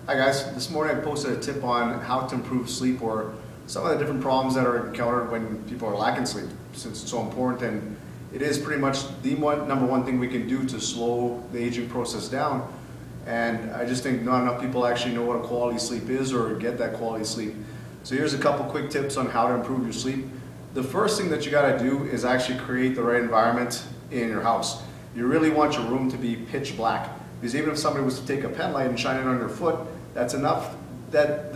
Hi guys, this morning I posted a tip on how to improve sleep or some of the different problems that are encountered when people are lacking sleep, since it's so important, and it is pretty much the number one thing we can do to slow the aging process down. And I just think not enough people actually know what a quality sleep is or get that quality sleep. So here's a couple quick tips on how to improve your sleep. The first thing that you got to do is actually create the right environment in your house. You really want your room to be pitch black, because even if somebody was to take a pen light and shine it on your foot, that's enough. That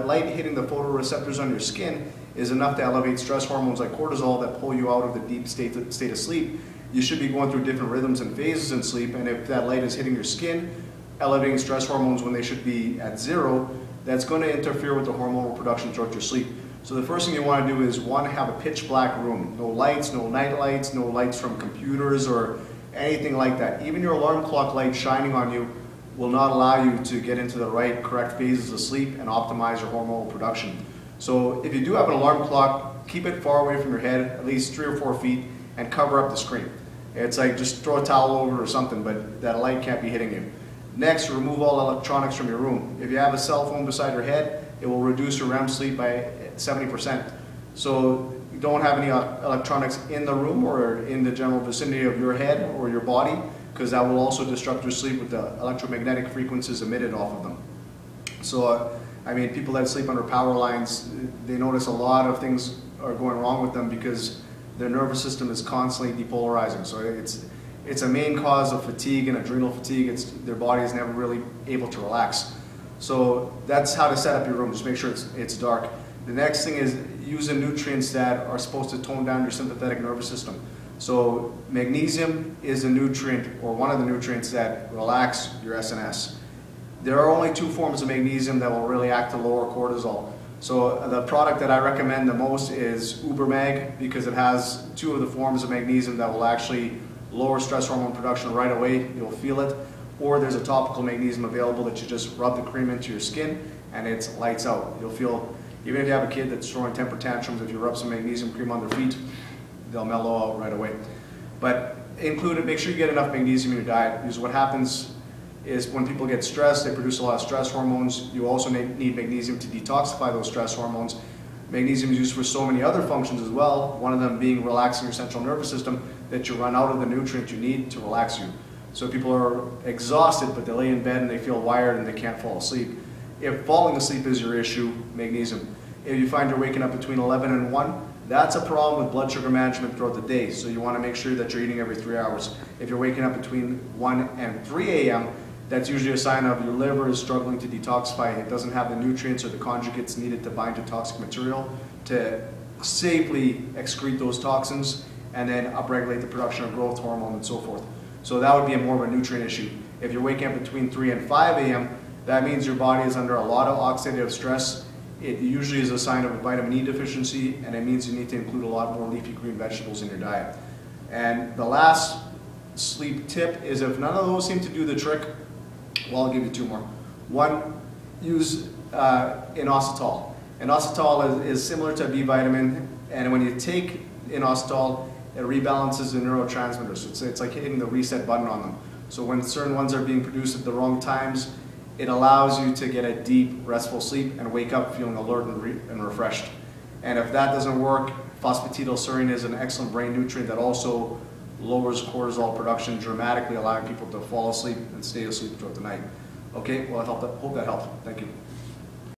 light hitting the photoreceptors on your skin is enough to elevate stress hormones like cortisol that pull you out of the deep state of sleep. You should be going through different rhythms and phases in sleep, and if that light is hitting your skin, elevating stress hormones when they should be at zero, that's going to interfere with the hormonal production throughout your sleep. So the first thing you want to do is, one, have a pitch black room. No lights, no night lights, no lights from computers or anything like that. Even your alarm clock light shining on you will not allow you to get into the right, correct phases of sleep and optimize your hormonal production. So if you do have an alarm clock, keep it far away from your head, at least 3 or 4 feet, and cover up the screen. It's like just throw a towel over it or something, but that light can't be hitting you. Next, remove all electronics from your room. If you have a cell phone beside your head, it will reduce your REM sleep by 70%. So you don't have any electronics in the room or in the general vicinity of your head or your body, because that will also disrupt your sleep with the electromagnetic frequencies emitted off of them. So, I mean, people that sleep under power lines, they notice a lot of things are going wrong with them because their nervous system is constantly depolarizing. So it's a main cause of fatigue and adrenal fatigue. Their body is never really able to relax. So that's how to set up your room. Just make sure it's dark. The next thing is using nutrients that are supposed to tone down your sympathetic nervous system. So magnesium is a nutrient, or one of the nutrients, that relax your SNS. There are only 2 forms of magnesium that will really act to lower cortisol. So the product that I recommend the most is UberMag, because it has 2 of the forms of magnesium that will actually lower stress hormone production right away. You'll feel it. Or there's a topical magnesium available that you just rub the cream into your skin and it's lights out. You'll feel, even if you have a kid that's throwing temper tantrums, if you rub some magnesium cream on their feet, they'll mellow out right away. But make sure you get enough magnesium in your diet, because what happens is when people get stressed, they produce a lot of stress hormones. You also need magnesium to detoxify those stress hormones. Magnesium is used for so many other functions as well, one of them being relaxing your central nervous system, that you run out of the nutrient you need to relax you. So people are exhausted, but they lay in bed and they feel wired and they can't fall asleep. If falling asleep is your issue, magnesium. If you find you're waking up between 11 and 1, that's a problem with blood sugar management throughout the day. So you want to make sure that you're eating every 3 hours. If you're waking up between 1 and 3 a.m., that's usually a sign of your liver is struggling to detoxify. It doesn't have the nutrients or the conjugates needed to bind to toxic material to safely excrete those toxins and then upregulate the production of growth hormone and so forth. So that would be more of a nutrient issue. If you're waking up between 3 and 5 a.m., that means your body is under a lot of oxidative stress. It usually is a sign of a vitamin E deficiency, and it means you need to include a lot more leafy green vegetables in your diet. And the last sleep tip is, if none of those seem to do the trick, well, I'll give you 2 more. One, use inositol. Inositol is similar to a B vitamin, and when you take inositol, it rebalances the neurotransmitters. So it's like hitting the reset button on them. So when certain ones are being produced at the wrong times, it allows you to get a deep, restful sleep and wake up feeling alert and refreshed. And if that doesn't work, phosphatidylserine is an excellent brain nutrient that also lowers cortisol production dramatically, allowing people to fall asleep and stay asleep throughout the night. Okay, well, I hope that helped. Thank you.